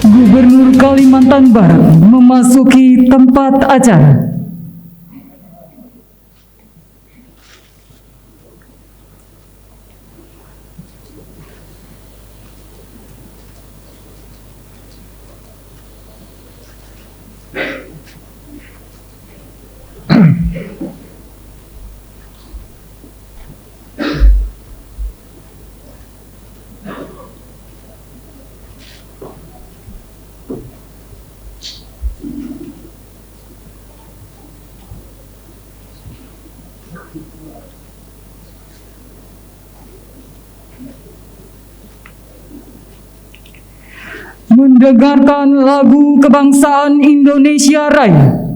Gubernur Kalimantan Barat memasuki tempat acara. Mendengarkan lagu kebangsaan Indonesia Raya.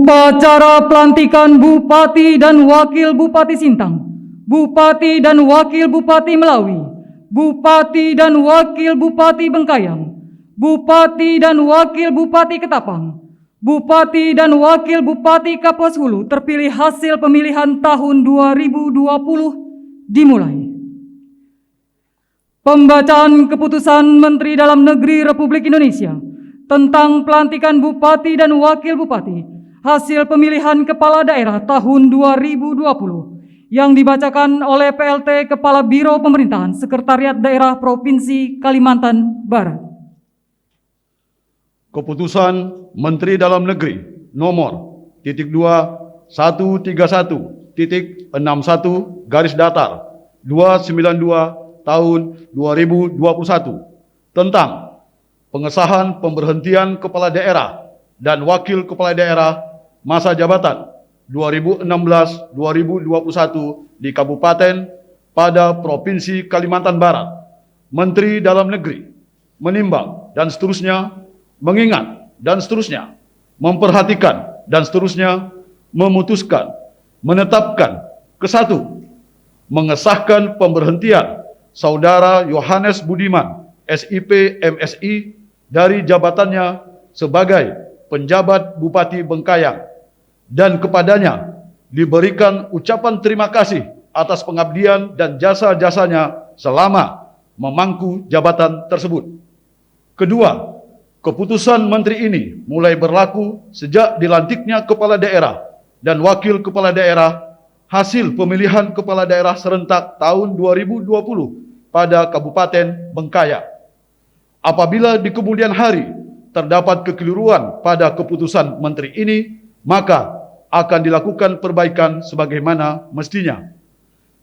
Upacara pelantikan Bupati dan Wakil Bupati Sintang, Bupati dan Wakil Bupati Melawi, Bupati dan Wakil Bupati Bengkayang, Bupati dan Wakil Bupati Ketapang, Bupati dan Wakil Bupati Kapuas Hulu terpilih hasil pemilihan tahun 2020 dimulai. Pembacaan keputusan Menteri Dalam Negeri Republik Indonesia tentang pelantikan Bupati dan Wakil Bupati hasil pemilihan Kepala Daerah tahun 2020 yang dibacakan oleh PLT Kepala Biro Pemerintahan Sekretariat Daerah Provinsi Kalimantan Barat. Keputusan Menteri Dalam Negeri nomor 131.61 292 tahun 2021 tentang pengesahan pemberhentian Kepala Daerah dan Wakil Kepala Daerah masa jabatan 2016-2021 di Kabupaten pada Provinsi Kalimantan Barat. Menteri Dalam Negeri menimbang dan seterusnya, mengingat dan seterusnya, memperhatikan dan seterusnya, memutuskan, menetapkan kesatu, mengesahkan pemberhentian Saudara Yohanes Budiman, SIP MSI dari jabatannya sebagai penjabat Bupati Bengkayang dan kepadanya diberikan ucapan terima kasih atas pengabdian dan jasa-jasanya selama memangku jabatan tersebut. Kedua, keputusan menteri ini mulai berlaku sejak dilantiknya kepala daerah dan wakil kepala daerah hasil pemilihan kepala daerah serentak tahun 2020 pada Kabupaten Bengkayang. Apabila di kemudian hari terdapat kekeliruan pada keputusan menteri ini, maka akan dilakukan perbaikan sebagaimana mestinya.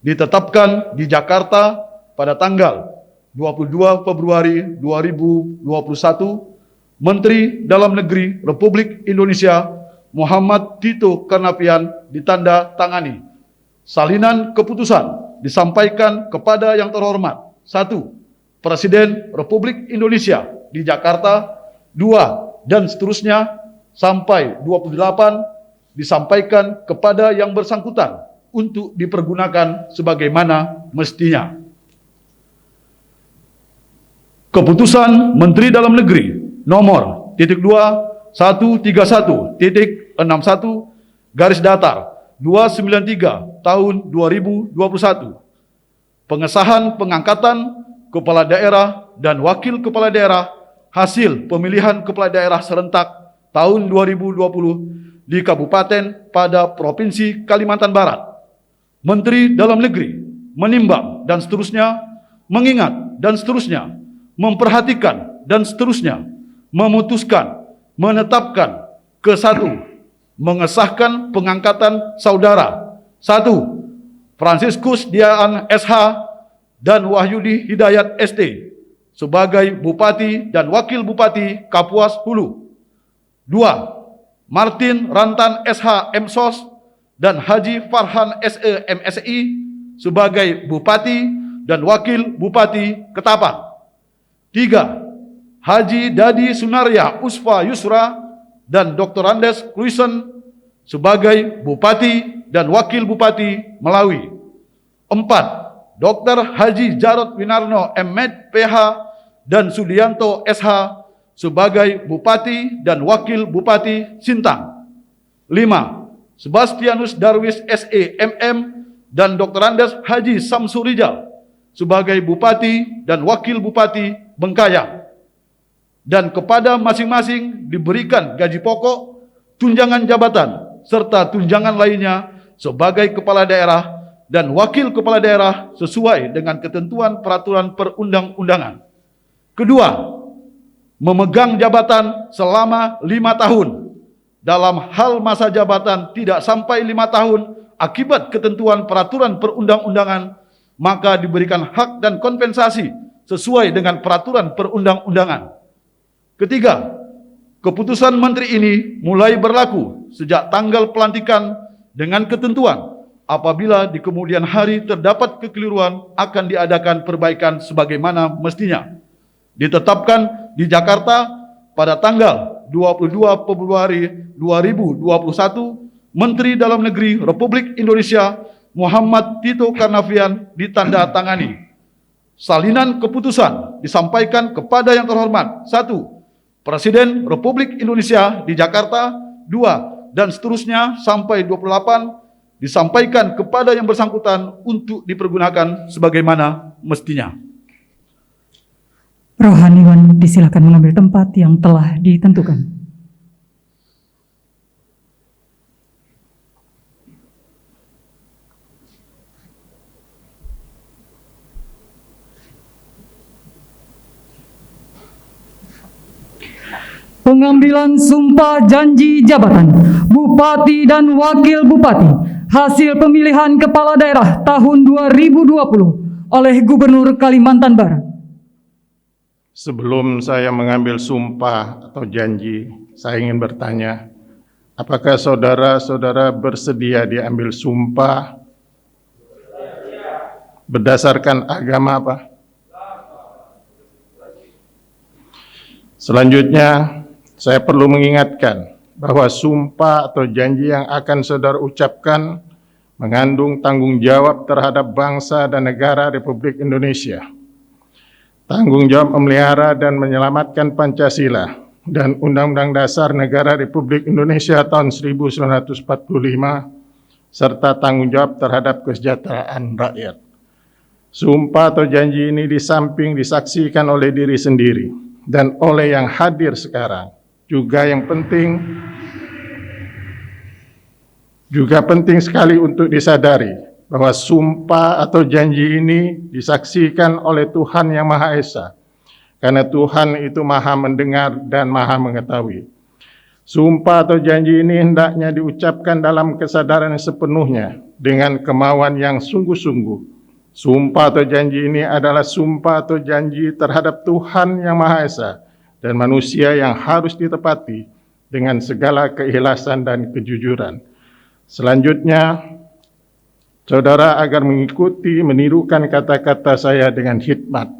Ditetapkan di Jakarta pada tanggal 22 Februari 2021, Menteri Dalam Negeri Republik Indonesia Muhammad Tito Karnavian ditanda tangani. Salinan keputusan disampaikan kepada yang terhormat. 1. Presiden Republik Indonesia di Jakarta. 2. Dan seterusnya sampai 28 disampaikan kepada yang bersangkutan untuk dipergunakan sebagaimana mestinya. Keputusan Menteri Dalam Negeri nomor 2.131.61 garis datar 293 tahun 2021. Pengesahan pengangkatan kepala daerah dan wakil kepala daerah hasil pemilihan kepala daerah serentak tahun 2020 di kabupaten pada Provinsi Kalimantan Barat. Menteri Dalam Negeri menimbang dan seterusnya, mengingat dan seterusnya, memperhatikan dan seterusnya, memutuskan, menetapkan ke 1. Mengesahkan pengangkatan saudara 1. Franciscus Diaan SH dan Wahyudi Hidayat ST sebagai Bupati dan Wakil Bupati Kapuas Hulu. 2. Martin Rantan SH MSOS dan Haji Farhan SE MSI sebagai Bupati dan Wakil Bupati Ketapang. 3. Haji Dadi Sunaria Usfa Yusra dan Dr. Andes Kluisen sebagai Bupati dan Wakil Bupati Melawi. 4. Dr. Haji Jarod Winarno M.Med PH dan Sudianto SH sebagai Bupati dan Wakil Bupati Sintang. 5. Sebastianus Darwis SE MM dan Dr. Andes Haji Samsurijal sebagai Bupati dan Wakil Bupati Bengkayang. Dan kepada masing-masing diberikan gaji pokok, tunjangan jabatan, serta tunjangan lainnya sebagai kepala daerah dan wakil kepala daerah sesuai dengan ketentuan peraturan perundang-undangan. Kedua, memegang jabatan selama 5 tahun. Dalam hal masa jabatan tidak sampai 5 tahun akibat ketentuan peraturan perundang-undangan, maka diberikan hak dan kompensasi sesuai dengan peraturan perundang-undangan. Ketiga, keputusan menteri ini mulai berlaku sejak tanggal pelantikan dengan ketentuan apabila di kemudian hari terdapat kekeliruan akan diadakan perbaikan sebagaimana mestinya. Ditetapkan di Jakarta pada tanggal 22 Februari 2021, Menteri Dalam Negeri Republik Indonesia Muhammad Tito Karnavian ditanda tangani. Salinan keputusan disampaikan kepada yang terhormat. 1. Presiden Republik Indonesia di Jakarta. 2. Dan seterusnya sampai 28 disampaikan kepada yang bersangkutan untuk dipergunakan sebagaimana mestinya. Rohaniwan disilakan mengambil tempat yang telah ditentukan. Pengambilan sumpah janji jabatan Bupati dan Wakil Bupati hasil pemilihan kepala daerah tahun 2020 oleh Gubernur Kalimantan Barat. Sebelum saya mengambil sumpah atau janji, saya ingin bertanya, apakah saudara-saudara bersedia diambil sumpah berdasarkan agama apa? Selanjutnya, saya perlu mengingatkan bahwa sumpah atau janji yang akan saudara ucapkan mengandung tanggung jawab terhadap bangsa dan negara Republik Indonesia. Tanggung jawab memelihara dan menyelamatkan Pancasila dan Undang-Undang Dasar Negara Republik Indonesia tahun 1945 serta tanggung jawab terhadap kesejahteraan rakyat. Sumpah atau janji ini di samping disaksikan oleh diri sendiri dan oleh yang hadir sekarang, juga penting sekali untuk disadari bahwa sumpah atau janji ini disaksikan oleh Tuhan Yang Maha Esa, karena Tuhan itu Maha mendengar dan Maha mengetahui. Sumpah atau janji ini hendaknya diucapkan dalam kesadaran yang sepenuhnya dengan kemauan yang sungguh-sungguh. Sumpah atau janji ini adalah sumpah atau janji terhadap Tuhan Yang Maha Esa dan manusia yang harus ditepati dengan segala keikhlasan dan kejujuran. Selanjutnya, saudara agar menirukan kata-kata saya dengan hikmat.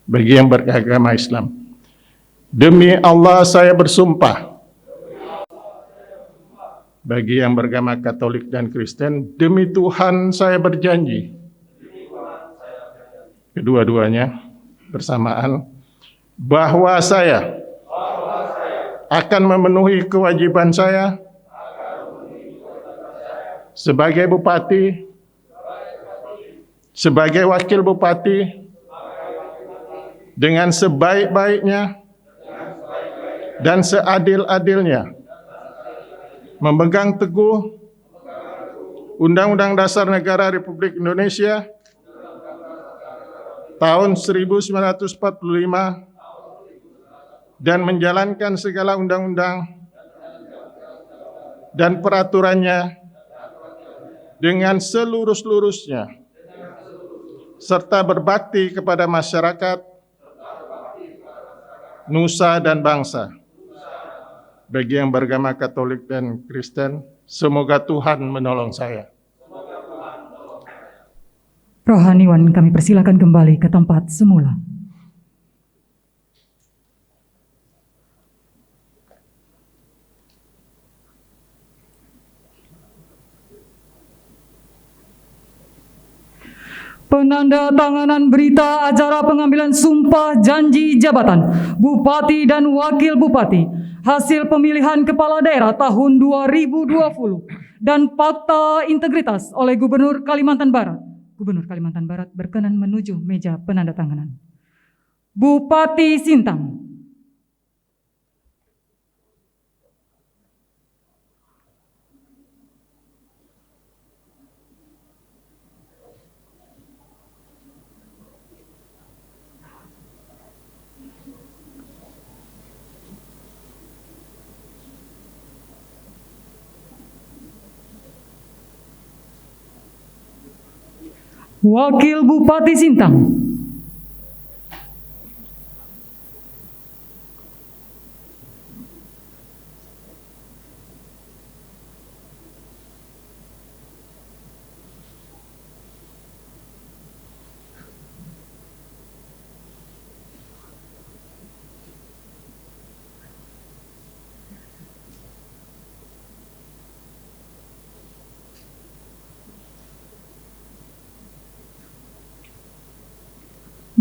Bagi yang beragama Islam, demi Allah saya bersumpah. Bagi yang beragama Katolik dan Kristen, demi Tuhan saya berjanji. Kedua-duanya bersamaan, bahwa saya akan memenuhi kewajiban saya sebagai bupati, sebagai wakil bupati, dengan sebaik-baiknya dan seadil-adilnya, memegang teguh Undang-Undang Dasar Negara Republik Indonesia tahun 1945 dan menjalankan segala undang-undang dan peraturannya dengan seluruh-seluruhnya, serta berbakti kepada masyarakat, nusa dan bangsa. Bagi yang beragama Katolik dan Kristen, semoga Tuhan menolong saya. Rohaniwan kami persilakan kembali ke tempat semula. Penandatanganan berita acara pengambilan sumpah janji jabatan Bupati dan Wakil Bupati hasil pemilihan Kepala Daerah tahun 2020 dan Fakta Integritas oleh Gubernur Kalimantan Barat. Gubernur Kalimantan Barat berkenan menuju meja penandatanganan. Bupati Sintang. Wakil Bupati Sintang.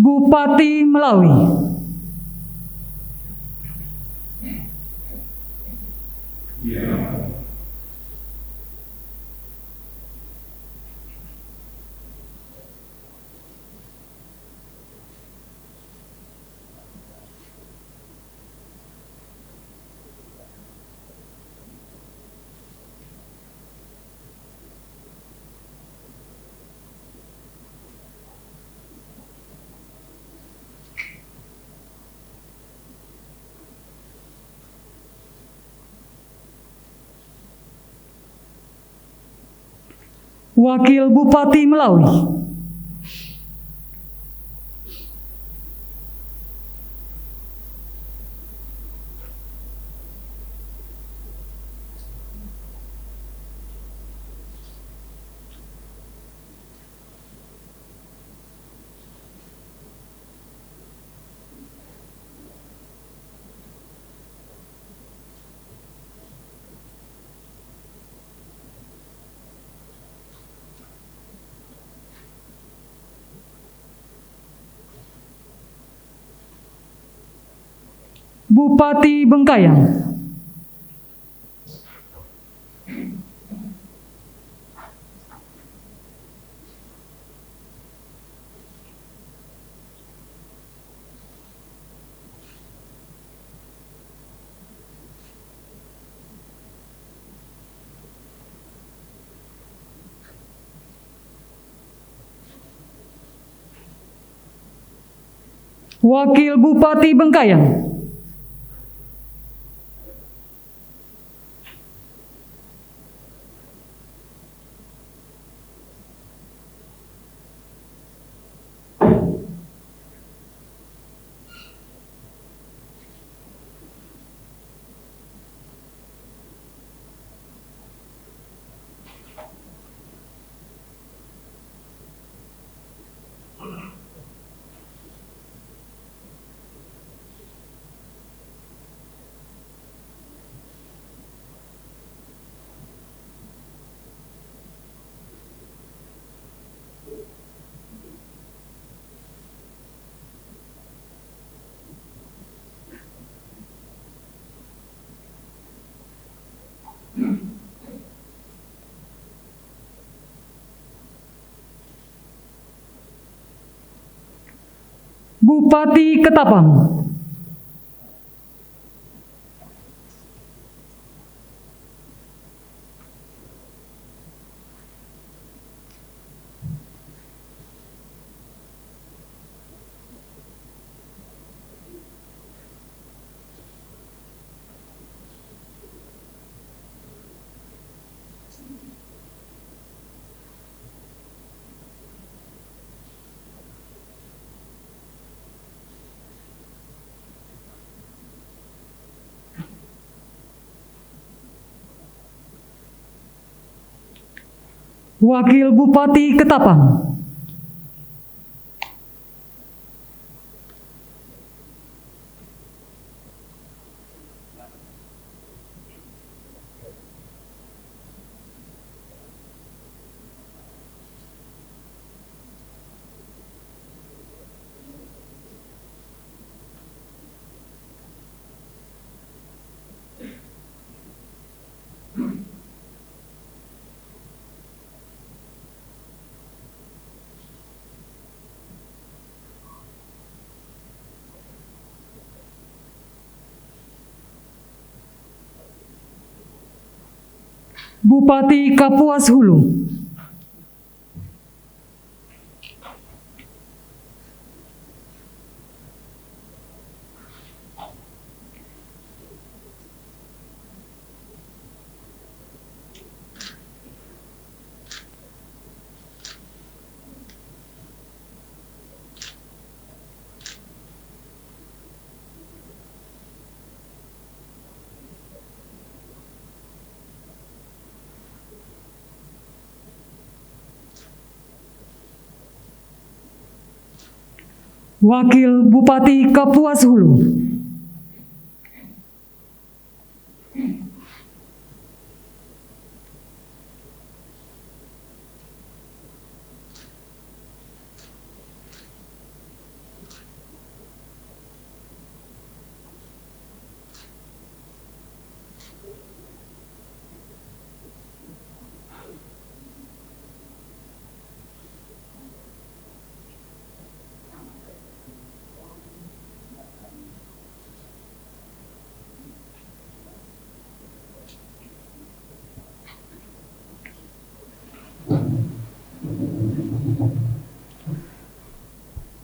Bupati Melawi. Wakil Bupati Melawi. Bupati Bengkayang, Wakil Bupati Bengkayang, Bupati Ketapang, Wakil Bupati Ketapang, Bupati Kapuas Hulu, Wakil Bupati Kapuas Hulu,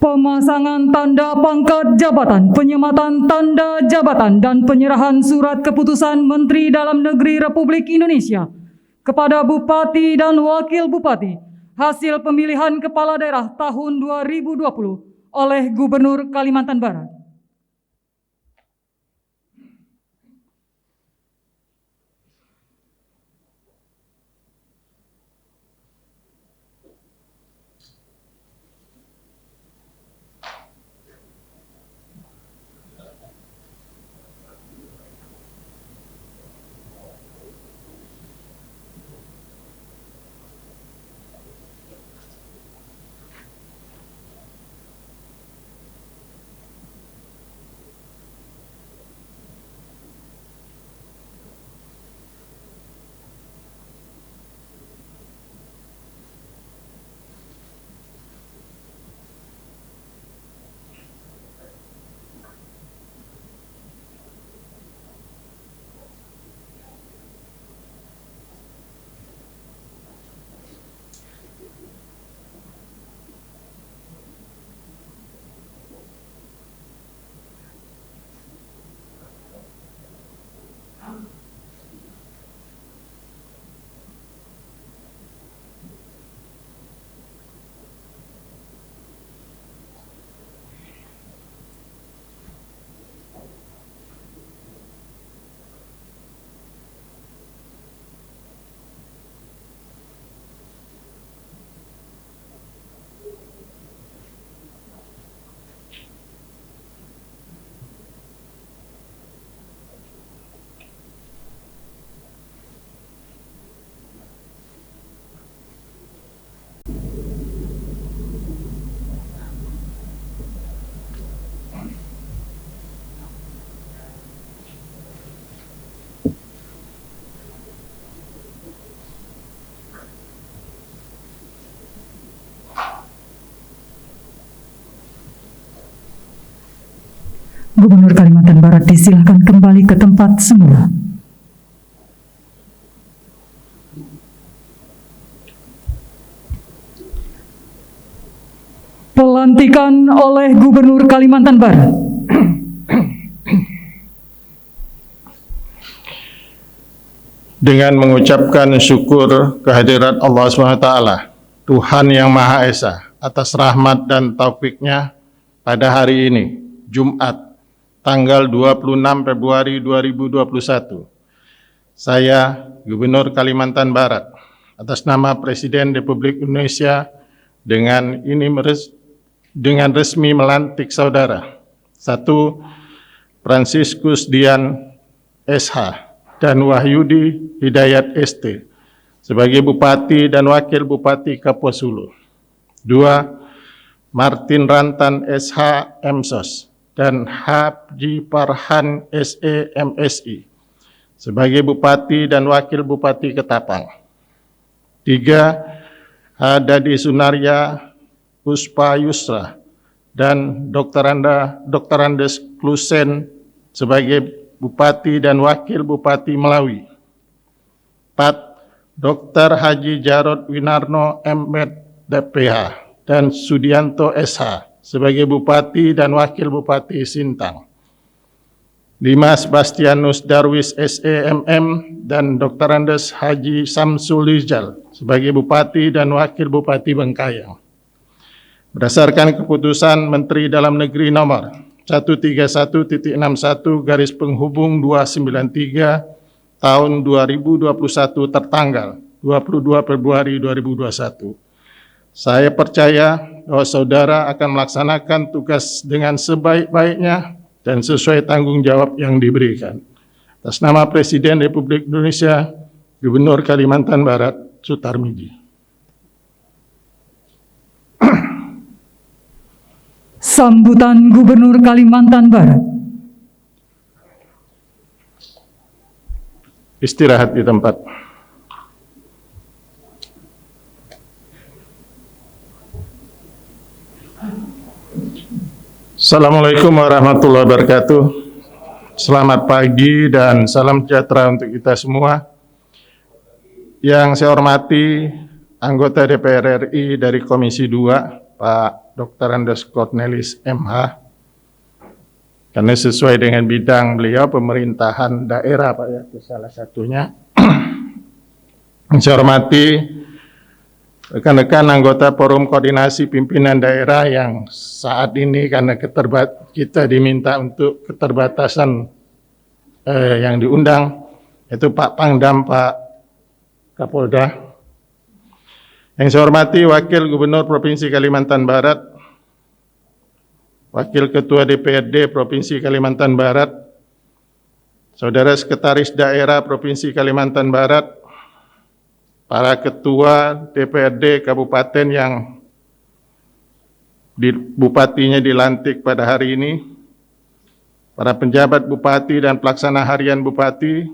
pemasangan tanda pangkat jabatan, penyematan tanda jabatan, dan penyerahan surat keputusan Menteri Dalam Negeri Republik Indonesia kepada Bupati dan Wakil Bupati hasil pemilihan Kepala Daerah tahun 2020 oleh Gubernur Kalimantan Barat. Gubernur Kalimantan Barat disilahkan kembali ke tempat semula. Pelantikan oleh Gubernur Kalimantan Barat. Dengan mengucapkan syukur kehadirat Allah SWT, Tuhan Yang Maha Esa, atas rahmat dan taufik-Nya pada hari ini, Jumat, tanggal 26 Februari 2021. Saya, Gubernur Kalimantan Barat, atas nama Presiden Republik Indonesia, dengan resmi melantik saudara 1. Fransiskus Dian SH dan Wahyudi Hidayat ST sebagai Bupati dan Wakil Bupati Kapuas Hulu. 2. Martin Rantan SH MSOS dan Haji Farhan SE MSI sebagai Bupati dan Wakil Bupati Ketapang. 3. Hadadi Sunaria Puspa Yusra dan Dr. Andes Klusen sebagai Bupati dan Wakil Bupati Melawi. 4. Dr. Haji Jarod Winarno M.Med DPH dan Sudianto SH sebagai Bupati dan Wakil Bupati Sintang. 5. Sebastianus Darwis SEMM dan Dr. Andes Haji Samsul Rizal sebagai Bupati dan Wakil Bupati Bengkayang. Berdasarkan keputusan Menteri Dalam Negeri nomor 131.61/293 tahun 2021 tertanggal 22 Februari 2021. Saya percaya bahwa saudara akan melaksanakan tugas dengan sebaik-baiknya dan sesuai tanggung jawab yang diberikan. Atas nama Presiden Republik Indonesia, Gubernur Kalimantan Barat, Sutarmiji. Sambutan Gubernur Kalimantan Barat. Istirahat di tempat. Assalamualaikum warahmatullahi wabarakatuh. Selamat pagi dan salam sejahtera untuk kita semua. Yang saya hormati anggota DPR RI dari Komisi 2, Pak Dr. Andes Cornelis MH, karena sesuai dengan bidang beliau pemerintahan daerah, Pak, ya, itu salah satunya. Saya hormati rekan-rekan anggota Forum Koordinasi Pimpinan Daerah yang saat ini karena kita diminta untuk keterbatasan yang diundang, yaitu Pak Pangdam, Pak Kapolda. Yang saya hormati Wakil Gubernur Provinsi Kalimantan Barat, Wakil Ketua DPRD Provinsi Kalimantan Barat, Saudara Sekretaris Daerah Provinsi Kalimantan Barat, para Ketua DPRD Kabupaten yang bupatinya dilantik pada hari ini, para penjabat Bupati dan pelaksana harian Bupati,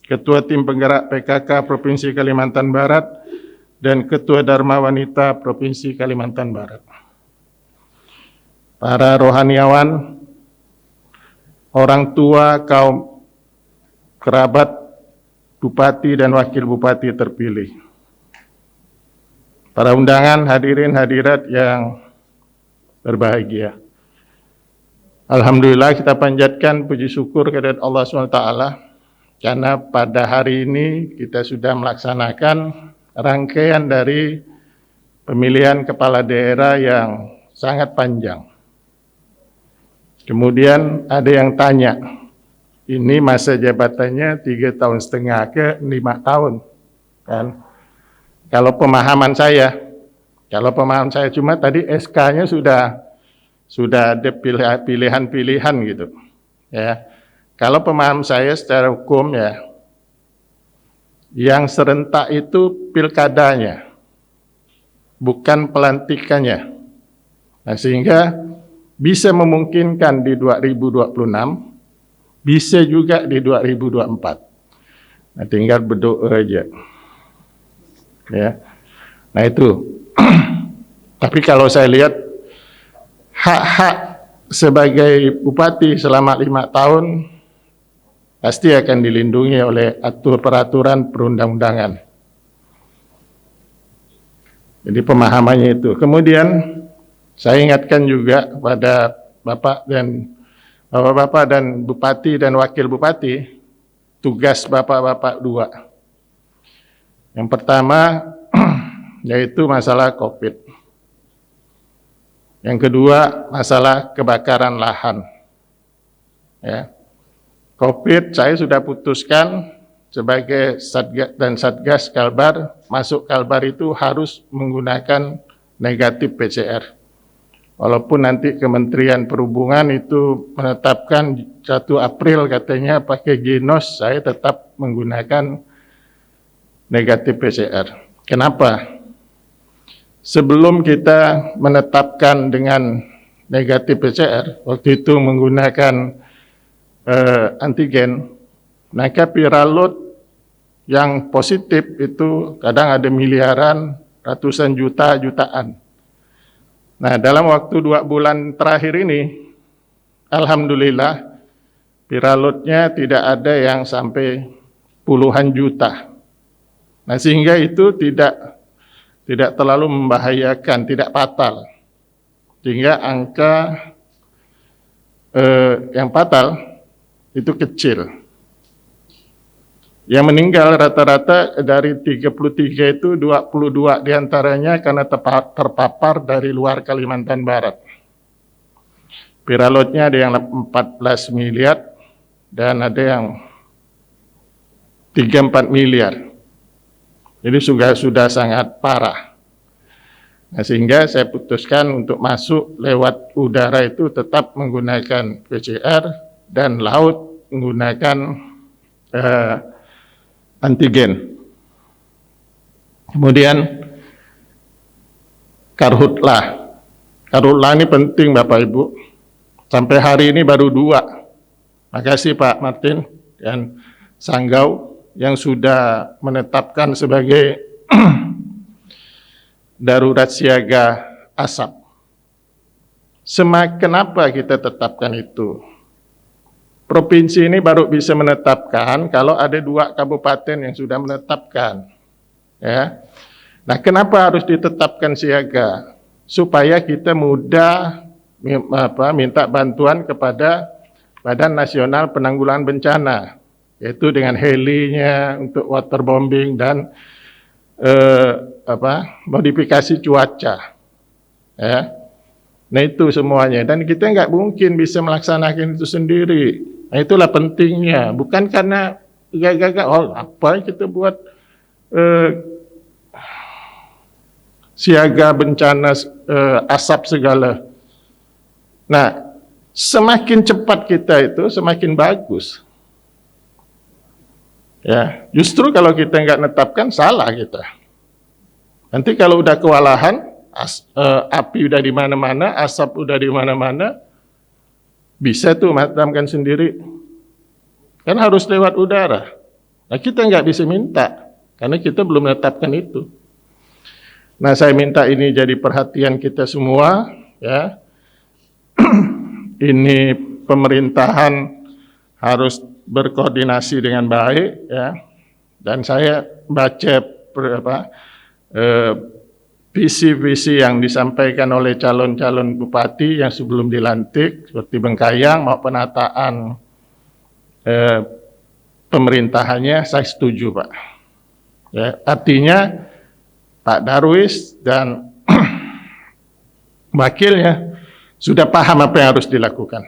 Ketua Tim Penggerak PKK Provinsi Kalimantan Barat, dan Ketua Dharma Wanita Provinsi Kalimantan Barat. Para rohaniawan, orang tua, kaum kerabat Bupati dan Wakil Bupati terpilih. Para undangan, hadirin hadirat yang berbahagia. Alhamdulillah kita panjatkan puji syukur kepada Allah SWT karena pada hari ini kita sudah melaksanakan rangkaian dari pemilihan kepala daerah yang sangat panjang. Kemudian ada yang tanya, ini masa jabatannya 3,5 tahun ke 5 tahun, kan? Kalau pemahaman saya cuma tadi SK-nya sudah ada pilihan-pilihan gitu, ya. Kalau pemahaman saya secara hukum, ya, yang serentak itu pilkadanya, bukan pelantikannya. Nah, sehingga bisa memungkinkan di 2026, bisa juga di 2024. Nah, tinggal berdoa aja. Ya. Nah, itu. Tapi kalau saya lihat hak-hak sebagai bupati selama 5 tahun pasti akan dilindungi oleh peraturan perundang-undangan. Jadi pemahamannya itu. Kemudian saya ingatkan juga kepada Bapak-Bapak dan Bupati dan Wakil Bupati, tugas Bapak-Bapak 2. Yang pertama yaitu masalah COVID. Yang kedua masalah kebakaran lahan. Ya. COVID saya sudah putuskan sebagai Satgas Kalbar, masuk Kalbar itu harus menggunakan negatif PCR. Walaupun nanti Kementerian Perhubungan itu menetapkan 1 April katanya pakai Genos, saya tetap menggunakan negatif PCR. Kenapa? Sebelum kita menetapkan dengan negatif PCR, waktu itu menggunakan antigen, maka viral load yang positif itu kadang ada miliaran, ratusan jutaan. Nah, dalam waktu 2 bulan terakhir ini, alhamdulillah, viral load-nya tidak ada yang sampai puluhan juta. Nah, sehingga itu tidak terlalu membahayakan, tidak fatal. Sehingga angka yang fatal itu kecil. Yang meninggal rata-rata dari 33 itu 22 diantaranya karena terpapar dari luar Kalimantan Barat. Viral load-nya ada yang 14 miliar dan ada yang 3-4 miliar. Jadi sudah sangat parah. Nah, sehingga saya putuskan untuk masuk lewat udara itu tetap menggunakan PCR dan laut menggunakan antigen. Kemudian Karhutlah. Karhutlah ini penting Bapak Ibu. Sampai hari ini baru 2. Makasih Pak Martin dan Sanggau yang sudah menetapkan sebagai darurat siaga asap. Kenapa kita tetapkan itu? Provinsi ini baru bisa menetapkan kalau ada 2 kabupaten yang sudah menetapkan. Ya. Nah, kenapa harus ditetapkan siaga? Supaya kita mudah minta bantuan kepada Badan Nasional Penanggulangan Bencana, yaitu dengan helinya untuk waterbombing dan modifikasi cuaca. Ya. Nah, itu semuanya. Dan kita nggak mungkin bisa melaksanakan itu sendiri. Nah, itulah pentingnya. Bukan karena apa kita buat siaga bencana asap segala. Nah, semakin cepat kita itu semakin bagus. Ya, justru kalau kita nggak netapkan salah kita. Nanti kalau udah kewalahan, api udah di mana-mana, asap udah di mana-mana, bisa tuh madamkan sendiri. Kan harus lewat udara. Nah, kita nggak bisa minta, karena kita belum menetapkan itu. Nah, saya minta ini jadi perhatian kita semua, ya. Ini pemerintahan harus berkoordinasi dengan baik, ya. Dan saya baca visi-visi yang disampaikan oleh calon-calon bupati yang sebelum dilantik, seperti Bengkayang mau penataan pemerintahannya, saya setuju Pak. Ya, artinya Pak Darwis dan wakilnya sudah paham apa yang harus dilakukan.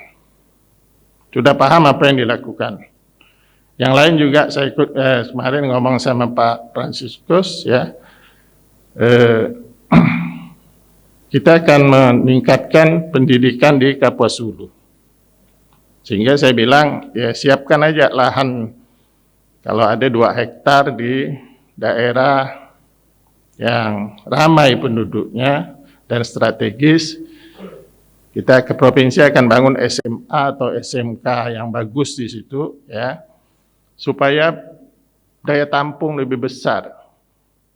Sudah paham apa yang dilakukan. Yang lain juga saya ikut kemarin ngomong sama Pak Franciscus, ya. Kita akan meningkatkan pendidikan di Kapuas Hulu. Sehingga saya bilang, ya siapkan aja lahan kalau ada 2 hektar di daerah yang ramai penduduknya dan strategis, kita ke provinsi akan bangun SMA atau SMK yang bagus di situ, ya, supaya daya tampung lebih besar.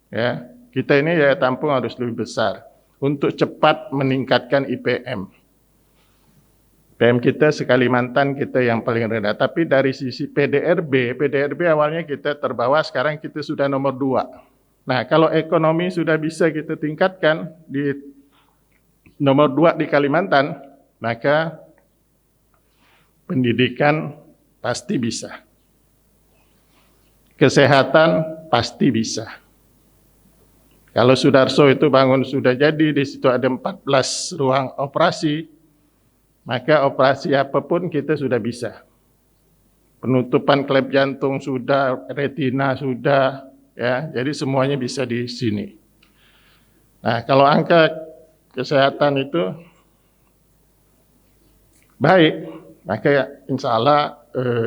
Ya, kita ini daya tampung harus lebih besar untuk cepat meningkatkan IPM. PM kita se-Kalimantan kita yang paling rendah. Tapi dari sisi PDRB awalnya kita terbawa, sekarang kita sudah nomor 2. Nah, kalau ekonomi sudah bisa kita tingkatkan di nomor 2 di Kalimantan, maka pendidikan pasti bisa. Kesehatan pasti bisa. Kalau Sudarso itu bangun sudah jadi, di situ ada 14 ruang operasi, maka operasi apapun kita sudah bisa. Penutupan klep jantung sudah, retina sudah, ya. Jadi semuanya bisa di sini. Nah, kalau angka kesehatan itu baik, maka insya Allah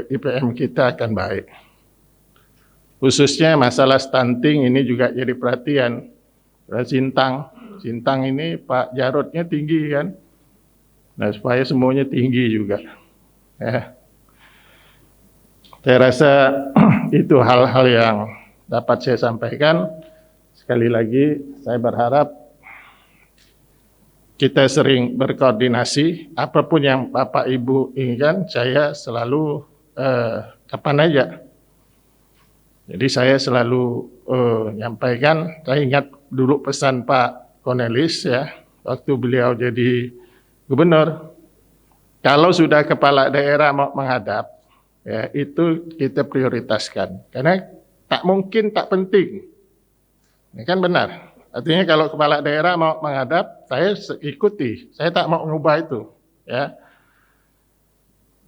IPM kita akan baik. Khususnya masalah stunting ini juga jadi perhatian. Sintang ini Pak Jarotnya tinggi kan. Nah, supaya semuanya tinggi juga. Ya. Saya rasa itu hal-hal yang dapat saya sampaikan. Sekali lagi, saya berharap kita sering berkoordinasi. Apapun yang Bapak Ibu inginkan, saya selalu kapan aja. Jadi saya selalu nyampaikan. Saya ingat dulu pesan Pak Cornelis ya, waktu beliau jadi Gubernur, kalau sudah kepala daerah mau menghadap, ya itu kita prioritaskan. Karena tak mungkin tak penting. Ini kan benar. Artinya kalau kepala daerah mau menghadap, saya ikuti. Saya tak mau mengubah itu. Ya.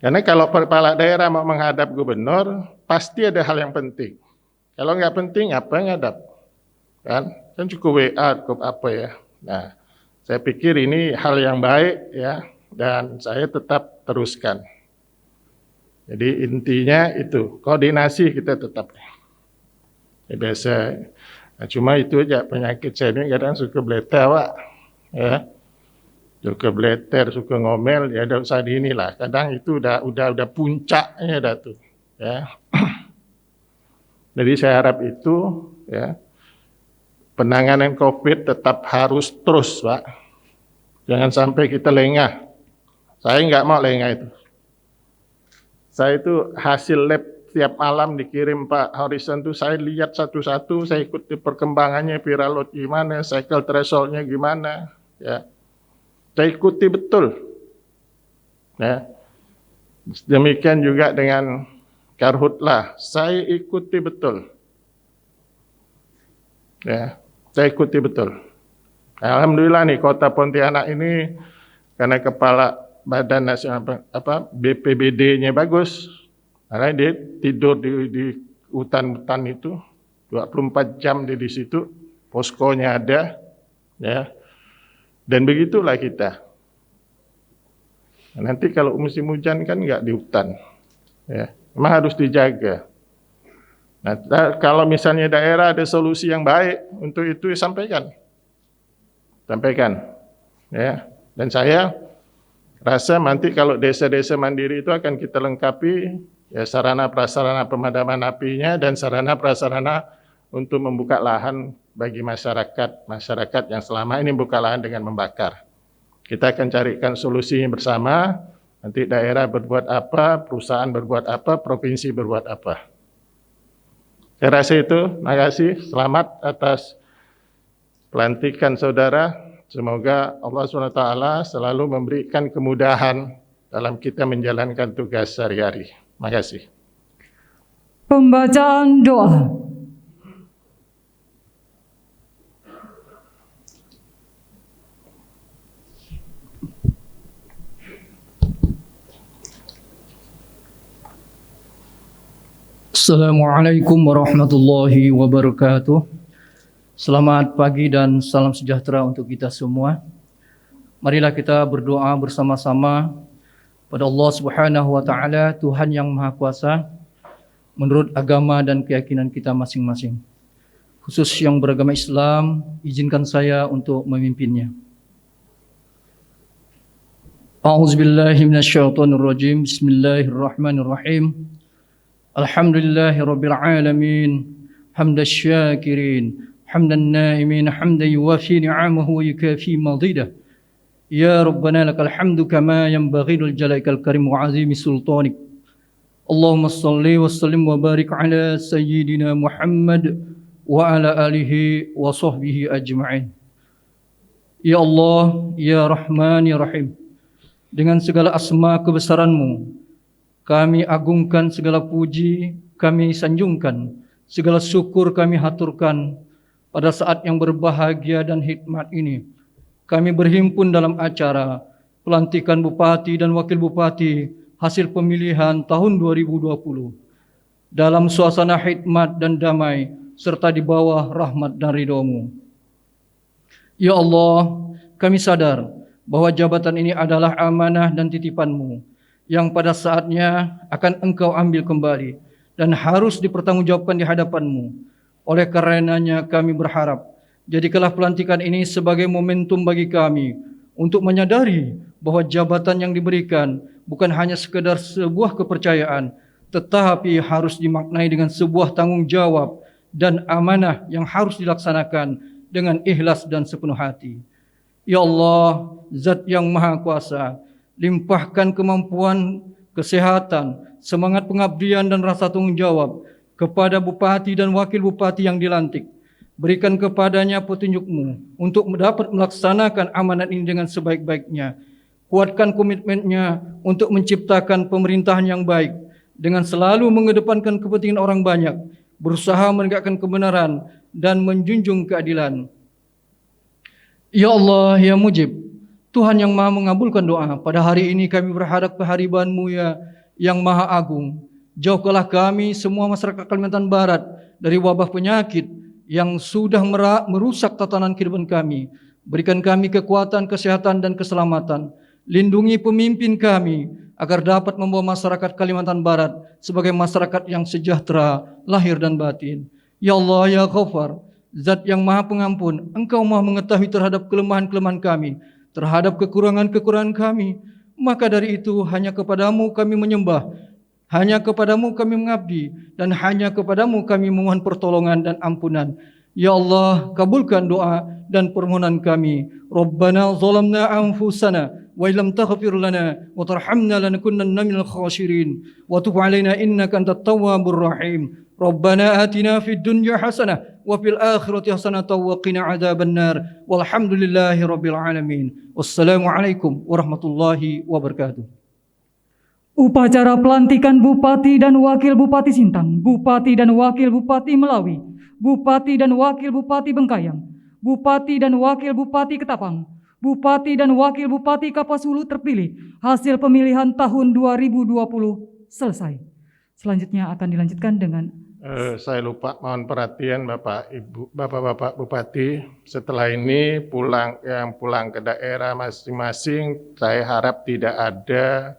Karena kalau kepala daerah mau menghadap gubernur, pasti ada hal yang penting. Kalau nggak penting, apa yang ngadap? Kan cukup WA, cukup apa ya. Nah, saya pikir ini hal yang baik ya, dan saya tetap teruskan. Jadi intinya itu, koordinasi kita tetap. Ya, biasa, nah, cuma itu aja penyakit saya ini kadang suka beleter, Pak. Ya. Suka beleter, suka ngomel, ya udah usah di inilah. Kadang itu udah puncaknya dah tuh. Ya. Jadi saya harap itu ya, penanganan COVID tetap harus terus, Pak. Jangan sampai kita lengah. Saya nggak mau lengah itu. Saya itu hasil lab tiap malam dikirim Pak Horizon itu, saya lihat satu-satu, saya ikuti perkembangannya, viral load gimana, cycle thresholdnya gimana. Ya. Saya ikuti betul. Ya. Demikian juga dengan Karhutlah, saya ikuti betul. Ya. Saya ikuti betul. Alhamdulillah nih Kota Pontianak ini karena kepala Badan Nasional BPBD-nya bagus. Karena dia tidur di hutan-hutan itu 24 jam dia di situ, poskonya ada, ya. Dan begitulah kita. Nanti kalau musim hujan kan nggak di hutan, ya. Memang harus dijaga. Nah, kalau misalnya daerah ada solusi yang baik untuk itu, sampaikan, ya. Dan saya rasa nanti kalau desa-desa mandiri itu akan kita lengkapi ya sarana prasarana pemadaman apinya dan sarana prasarana untuk membuka lahan bagi masyarakat yang selama ini membuka lahan dengan membakar. Kita akan carikan solusinya bersama. Nanti daerah berbuat apa, perusahaan berbuat apa, provinsi berbuat apa. Saya rasa itu. Terima kasih. Selamat atas pelantikan saudara. Semoga Allah SWT selalu memberikan kemudahan dalam kita menjalankan tugas sehari-hari. Terima kasih. Pembacaan doa. Assalamualaikum warahmatullahi wabarakatuh. Selamat pagi dan salam sejahtera untuk kita semua. Marilah kita berdoa bersama-sama pada Allah Subhanahu wa taala, Tuhan yang Maha Kuasa, menurut agama dan keyakinan kita masing-masing. Khusus yang beragama Islam, izinkan saya untuk memimpinnya. A'udzubillahi minasyaitonirrajim. Bismillahirrahmanirrahim. Alhamdulillahirabbil alamin. Hamdasy syakirin, hamdan naimin, hamdan yuwafi ni'amahu wa yukafi madidah. Ya Rabbana lakal hamdu kama yanbaghi lil jalalikal karim wa azimi sultanik. Allahumma salli wa sallim wa barik ala sayyidina Muhammad wa ala alihi wa sahbihi ajma'in. Ya Allah, Ya Rahman, Ya Rahim, dengan segala asma kebesaran-Mu, kami agungkan segala puji, kami sanjungkan segala syukur kami haturkan pada saat yang berbahagia dan hikmat ini. Kami berhimpun dalam acara pelantikan Bupati dan Wakil Bupati hasil pemilihan tahun 2020 dalam suasana hikmat dan damai serta di bawah rahmat dan ridho-Mu. Ya Allah, kami sadar bahwa jabatan ini adalah amanah dan titipan-Mu yang pada saatnya akan Engkau ambil kembali dan harus dipertanggungjawabkan di hadapan-Mu. Oleh karenanya kami berharap, jadikanlah pelantikan ini sebagai momentum bagi kami untuk menyadari bahwa jabatan yang diberikan bukan hanya sekedar sebuah kepercayaan, tetapi harus dimaknai dengan sebuah tanggung jawab dan amanah yang harus dilaksanakan dengan ikhlas dan sepenuh hati. Ya Allah, Zat yang Maha Kuasa, limpahkan kemampuan, kesehatan, semangat pengabdian dan rasa tanggung jawab kepada Bupati dan Wakil Bupati yang dilantik. Berikan kepadanya petunjuk-Mu untuk dapat melaksanakan amanat ini dengan sebaik-baiknya. Kuatkan komitmennya untuk menciptakan pemerintahan yang baik dengan selalu mengedepankan kepentingan orang banyak, berusaha menegakkan kebenaran dan menjunjung keadilan. Ya Allah, Ya Mujib, Tuhan yang Maha mengabulkan doa, pada hari ini kami berharap kehadiran-Mu yang Maha Agung. Jauhkanlah kami semua masyarakat Kalimantan Barat dari wabah penyakit yang sudah merusak tatanan kehidupan kami. Berikan kami kekuatan, kesehatan dan keselamatan. Lindungi pemimpin kami agar dapat membawa masyarakat Kalimantan Barat sebagai masyarakat yang sejahtera lahir dan batin. Ya Allah, Ya Ghaffar, Zat yang Maha Pengampun, Engkau Maha mengetahui terhadap kelemahan-kelemahan kami, terhadap kekurangan-kekurangan kami. Maka dari itu hanya kepadamu kami menyembah, hanya kepadamu kami mengabdi, dan hanya kepadamu kami memohon pertolongan dan ampunan. Ya Allah, kabulkan doa dan permohonan kami. Rabbana zalamna anfusana wa illam taghfir lana wa tarhamna lanakunanna minal khasirin wa tub alaina innaka antat tawwabur rahim. Rabbana atina fid dunya hasanah wa fil akhirati hasanah wa qina adzabannar. Walhamdulillahi rabbil alamin. Wassalamualaikum warahmatullahi wabarakatuh. Upacara pelantikan Bupati dan Wakil Bupati Sintang, Bupati dan Wakil Bupati Melawi, Bupati dan Wakil Bupati Bengkayang, Bupati dan Wakil Bupati Ketapang, Bupati dan Wakil Bupati Kapuas Hulu terpilih. Hasil pemilihan tahun 2020 selesai. Selanjutnya akan dilanjutkan dengan saya lupa, mohon perhatian Bapak Ibu, Bapak-bapak Bupati. Setelah ini pulang ke daerah masing-masing, saya harap tidak ada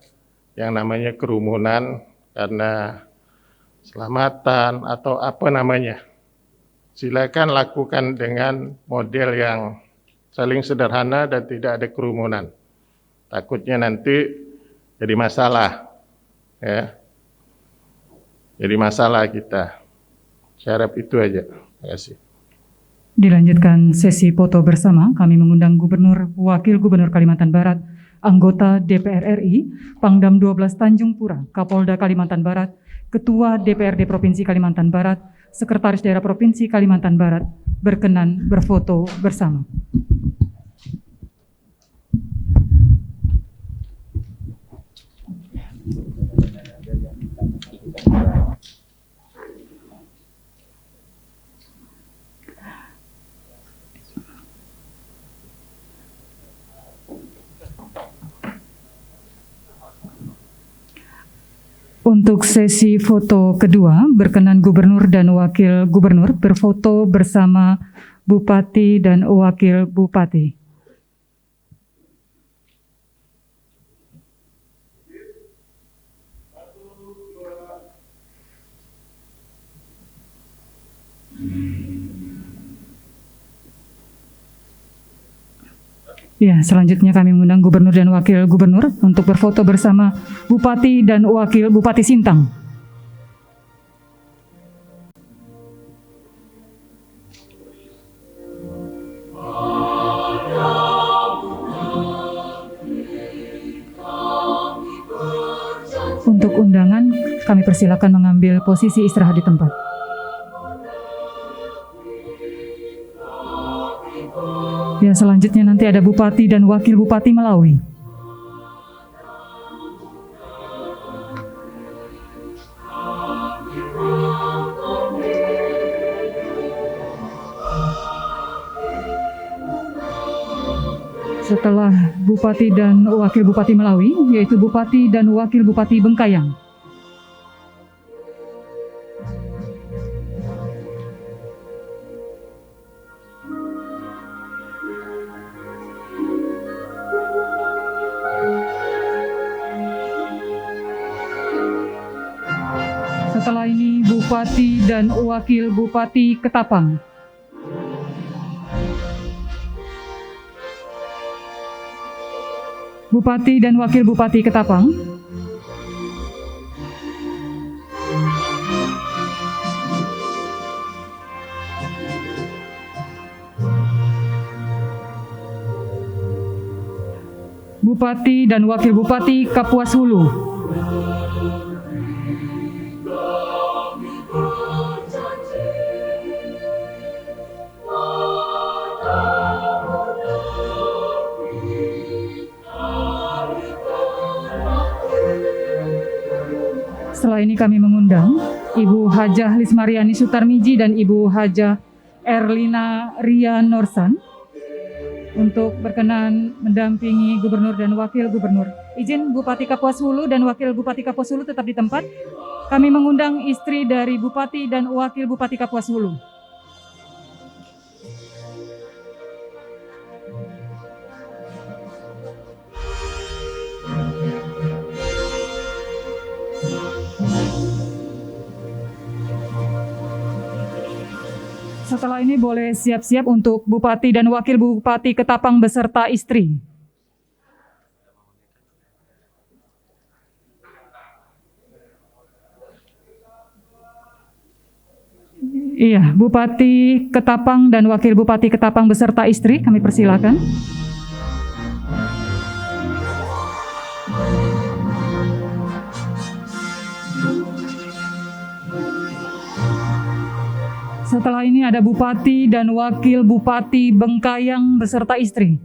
yang namanya kerumunan karena selamatan atau apa namanya. Silakan lakukan dengan model yang saling sederhana dan tidak ada kerumunan. Takutnya nanti jadi masalah, ya. Jadi masalah kita. Saya harap itu aja. Terima kasih. dilanjutkan sesi foto bersama. Kami mengundang Gubernur, Wakil Gubernur Kalimantan Barat, anggota DPR RI, Pangdam 12 Tanjung Pura, Kapolda Kalimantan Barat, Ketua DPRD Provinsi Kalimantan Barat, Sekretaris Daerah Provinsi Kalimantan Barat, berkenan berfoto bersama. Untuk sesi foto kedua, berkenan Gubernur dan Wakil Gubernur berfoto bersama Bupati dan Wakil Bupati. Ya, selanjutnya kami mengundang Gubernur dan Wakil Gubernur untuk berfoto bersama Bupati dan Wakil Bupati Sintang. Untuk undangan, kami persilakan mengambil posisi istirahat di tempat. Ya, selanjutnya nanti ada Bupati dan Wakil Bupati Melawi. Setelah Bupati dan Wakil Bupati Melawi, yaitu Bupati dan Wakil Bupati Bengkayang. Setelah ini Bupati dan Wakil Bupati Ketapang. Bupati dan Wakil Bupati Ketapang. Bupati dan Wakil Bupati Kapuas Hulu. Setelah ini kami mengundang Ibu Hajah Lismariani Sutarmiji dan Ibu Hajah Erlina Ria Norsan untuk berkenan mendampingi Gubernur dan Wakil Gubernur. Izin Bupati Kapuas Hulu dan Wakil Bupati Kapuas Hulu tetap di tempat. Kami mengundang istri dari Bupati dan Wakil Bupati Kapuas Hulu. Setelah ini boleh siap-siap untuk Bupati dan Wakil Bupati Ketapang beserta istri. Iya, Bupati Ketapang dan Wakil Bupati Ketapang beserta istri, kami persilakan. Setelah ini ada Bupati dan Wakil Bupati Bengkayang beserta istri.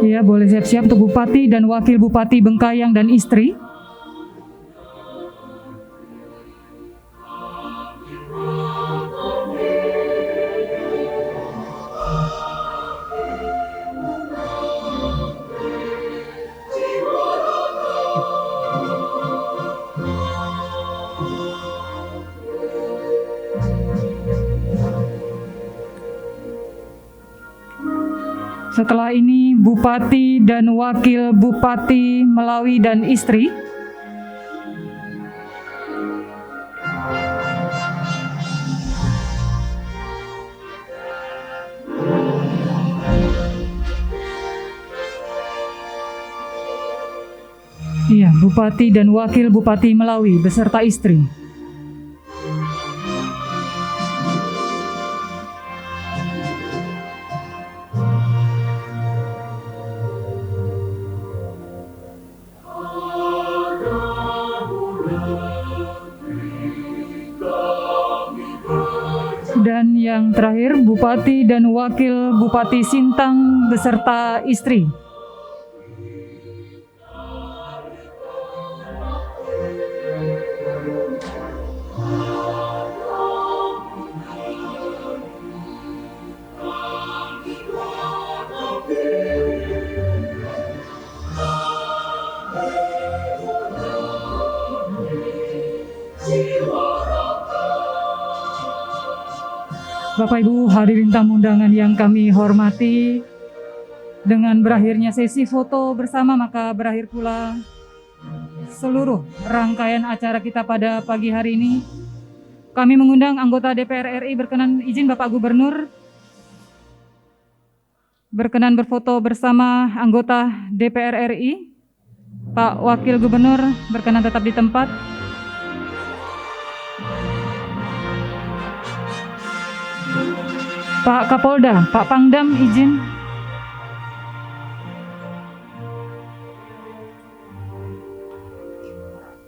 Ya, boleh siap-siap untuk Bupati dan Wakil Bupati Bengkayang dan istri. Setelah ini Bupati dan Wakil Bupati Melawi dan istri. Iya, Bupati dan Wakil Bupati Melawi beserta istri. Dan yang terakhir, Bupati dan Wakil Bupati Sintang beserta istri. Bapak Ibu hadirin tamu undangan yang kami hormati, dengan berakhirnya sesi foto bersama maka berakhir pula seluruh rangkaian acara kita pada pagi hari ini. Kami mengundang anggota DPR RI, berkenan izin Bapak Gubernur berkenan berfoto bersama anggota DPR RI. Pak Wakil Gubernur berkenan tetap di tempat. Pak Kapolda, Pak Pangdam izin.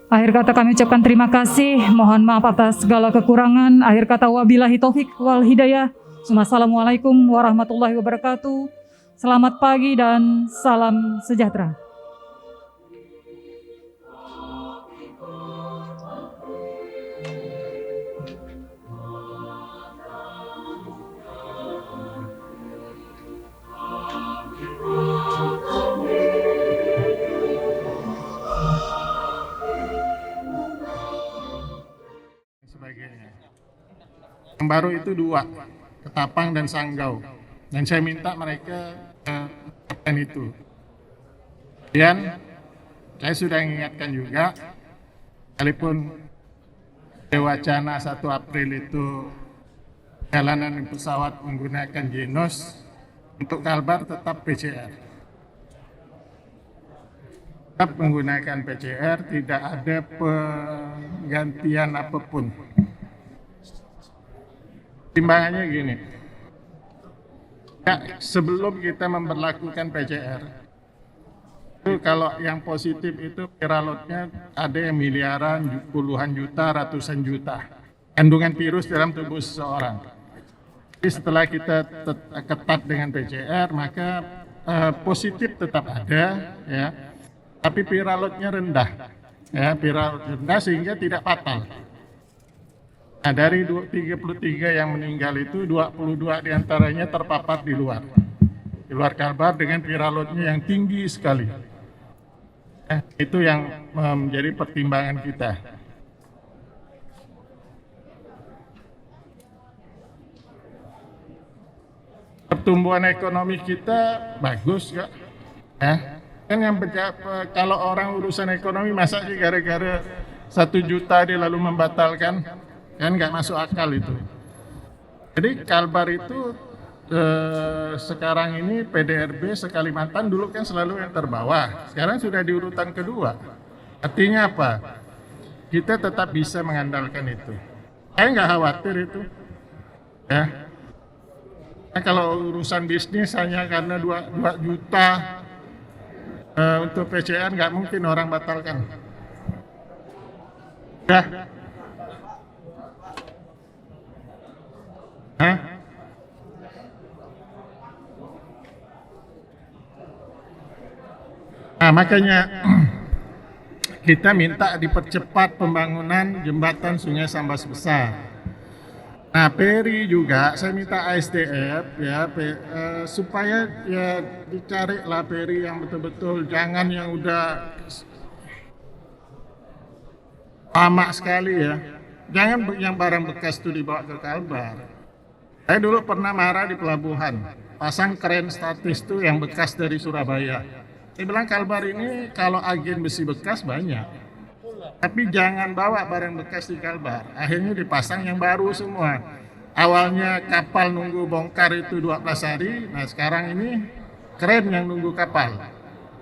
Akhir kata kami ucapkan terima kasih, mohon maaf atas segala kekurangan. Akhir kata wabillahi taufik wal hidayah. Wassalamualaikum warahmatullahi wabarakatuh. Selamat pagi dan salam sejahtera. Sebagainya. Yang baru itu 2, Ketapang dan Sanggau. Dan saya minta mereka melakukan itu. Kemudian saya sudah mengingatkan juga, sekalipun wacana 1 April itu perjalanan pesawat menggunakan Genos, untuk Kalbar tetap PCR. Tetap menggunakan PCR, tidak ada penggantian apapun. Timbangannya gini, ya, sebelum kita memperlakukan PCR, itu kalau yang positif itu viralotnya ada yang miliaran, puluhan juta, ratusan juta kandungan virus dalam tubuh seseorang. Jadi setelah kita ketat dengan PCR, maka positif tetap ada, ya, tapi viralotnya rendah, ya, viralot rendah sehingga tidak fatal. Nah, dari 33 yang meninggal itu 22 diantaranya terpapar di luar Kalbar dengan viralotnya yang tinggi sekali. Itu yang menjadi pertimbangan kita. Pertumbuhan ekonomi kita bagus, Kak. Kan yang kalau orang urusan ekonomi masa sih gara-gara 1 juta dia lalu membatalkan, kan nggak masuk akal itu. Jadi Kalbar itu sekarang ini PDRB se-Kalimantan dulu kan selalu yang terbawah, sekarang sudah di urutan kedua. Artinya apa? Kita tetap bisa mengandalkan itu. Saya nggak khawatir itu, ya. Nah, kalau urusan bisnis hanya karena 2 juta untuk PCR nggak mungkin orang batalkan. Ya. Nah, makanya kita minta dipercepat pembangunan jembatan Sungai Sambas Besar. Nah, Peri juga saya minta ASDF ya supaya ya dicarilah Peri yang betul-betul, jangan yang udah lama sekali ya. Jangan yang barang bekas itu dibawa ke Kalbar. Saya dulu pernah marah di pelabuhan, pasang kren statis itu yang bekas dari Surabaya. Saya bilang Kalbar ini kalau agen besi bekas banyak, tapi jangan bawa barang bekas di Kalbar. Akhirnya dipasang yang baru semua. Awalnya kapal nunggu bongkar itu 12 hari, nah sekarang ini kren yang nunggu kapal.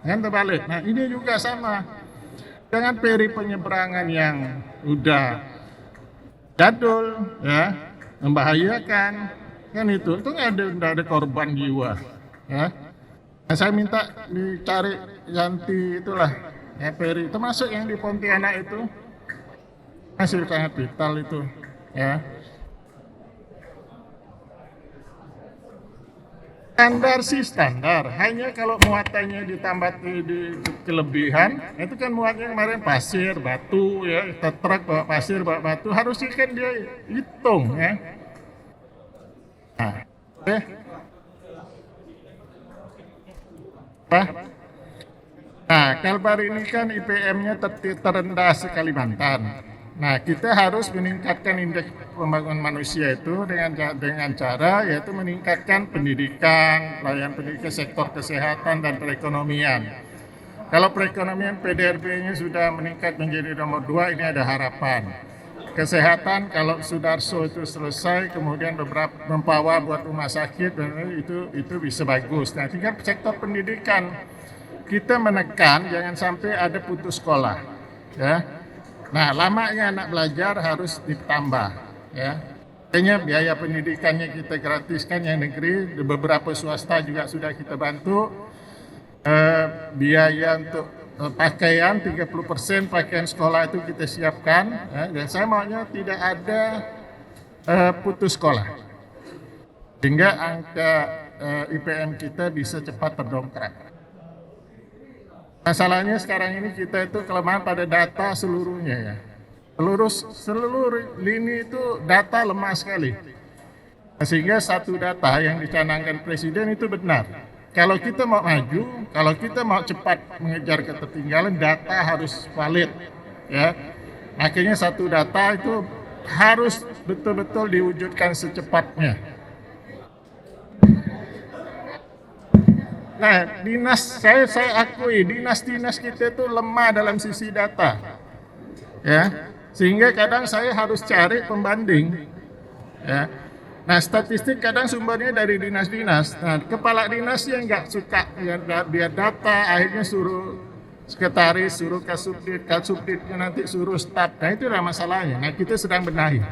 Kan terbalik. Nah ini juga sama. Jangan peri penyeberangan yang udah jadul, ya, membahayakan, kan itu nggak ada korban jiwa, ya. Nah, saya minta dicari ganti itulah, ya, peri, termasuk yang di Pontianak itu masih sangat vital itu, ya. Standar sih standar, hanya kalau muatannya ditambah di kelebihan, itu kan muatnya kemarin pasir, batu, ya, truk bawa pasir, bawa batu, harusnya kan dia hitung, ya. Nah, Nah, Kalbar ini kan IPM-nya terendah se-Kalimantan. Nah, kita harus meningkatkan indeks pembangunan manusia itu dengan cara yaitu meningkatkan pendidikan, layanan pendidikan, sektor kesehatan dan perekonomian. Kalau perekonomian PDRB-nya sudah meningkat menjadi nomor 2, ini ada harapan. Kesehatan kalau Sudarso itu selesai, kemudian beberapa Mempawah buat rumah sakit, itu bisa bagus. Nah, tinggal sektor pendidikan. kita menekan jangan sampai ada putus sekolah, ya. Nah, lamanya anak belajar harus ditambah, ya. Kayaknya biaya pendidikannya kita gratiskan yang negeri, beberapa swasta juga sudah kita bantu. Biaya untuk pakaian 30% pakaian sekolah itu kita siapkan, ya. Dan saya maunya tidak ada putus sekolah, sehingga angka IPM kita bisa cepat terdongkrak. Masalahnya sekarang ini kita itu kelemahan pada data seluruhnya, ya. Seluruh lini itu data lemah sekali. Sehingga satu data yang dicanangkan Presiden itu benar. Kalau kita mau maju, kalau kita mau cepat mengejar ketertinggalan, data harus valid, ya. Makanya satu data itu harus betul-betul diwujudkan secepatnya. Nah, saya akui dinas-dinas kita itu lemah dalam sisi data, ya. Sehingga kadang saya harus cari pembanding, ya. Nah, statistik kadang sumbernya dari dinas-dinas. Nah, kepala dinas yang nggak suka biar data, akhirnya suruh sekretaris, suruh kasubditnya nanti suruh staf. Nah, itu adalah masalahnya. Nah, kita sedang benahi.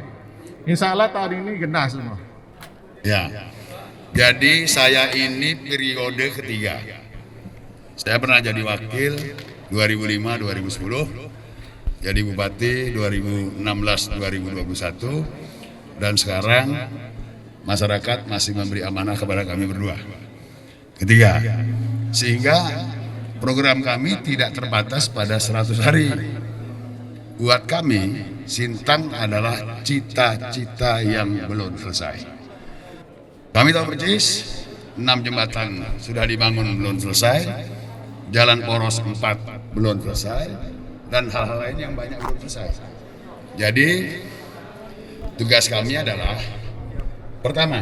Insya Allah tahun ini genah semua. Ya, jadi saya ini periode ketiga. Saya pernah jadi wakil 2005-2010. Jadi bupati 2016-2021 dan sekarang masyarakat masih memberi amanah kepada kami berdua. Ketiga, sehingga program kami tidak terbatas pada 100 hari. Buat kami, Sintang adalah cita-cita yang belum selesai. Kami tahu persis 6 jembatan sudah dibangun belum selesai, jalan poros 4 belum selesai, dan hal-hal lain yang banyak belum selesai. Jadi tugas kami adalah pertama,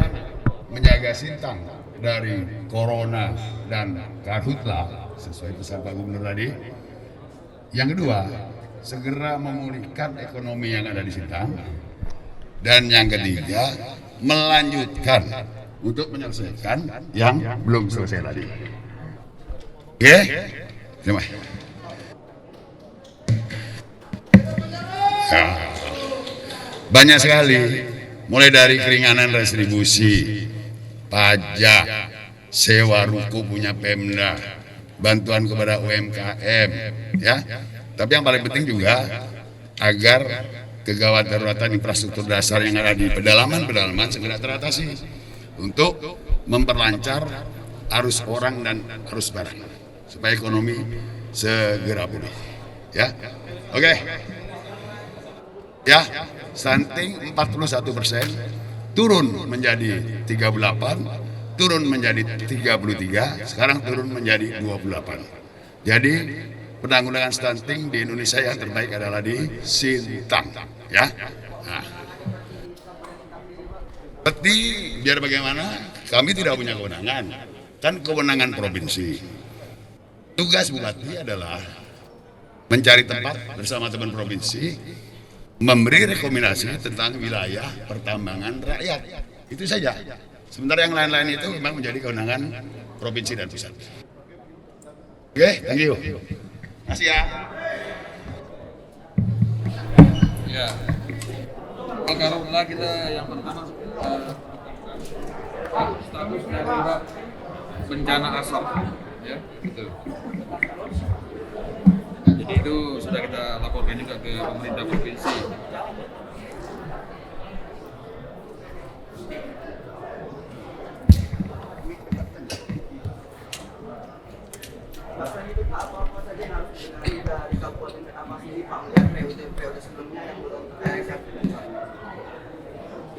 menjaga Sintang dari corona dan karhutla sesuai pesan Pak Gubernur tadi. Yang kedua, segera memulihkan ekonomi yang ada di Sintang. Dan yang ketiga, melanjutkan untuk menyelesaikan yang belum selesai tadi. Oke? Terima kasih. Nah, banyak sekali, mulai dari keringanan retribusi, pajak, sewa ruko punya Pemda, bantuan kepada UMKM, ya. Tapi yang paling penting juga agar kegawat daruratan infrastruktur dasar yang ada di pedalaman segera teratasi untuk memperlancar arus orang dan arus barang supaya ekonomi segera pulih, ya. Oke. Ya, stunting 41% turun menjadi 38, turun menjadi 33, sekarang turun menjadi 28. Jadi penanggulangan stunting di Indonesia yang terbaik adalah di Sintang, ya. Nah, seperti biar bagaimana kami tidak punya kewenangan, kan kewenangan provinsi. Tugas bupati adalah mencari tempat bersama teman provinsi, memberi rekomendasi tentang wilayah pertambangan rakyat. Itu saja. Sementara yang lain-lain itu memang menjadi kewenangan provinsi dan pusat. Oke, thank you. Makasih ya. Ya. Alhamdulillah kita yang pertama status darurat bencana asap, ya, betul. Jadi itu sudah kita laporkan juga ke pemerintah provinsi.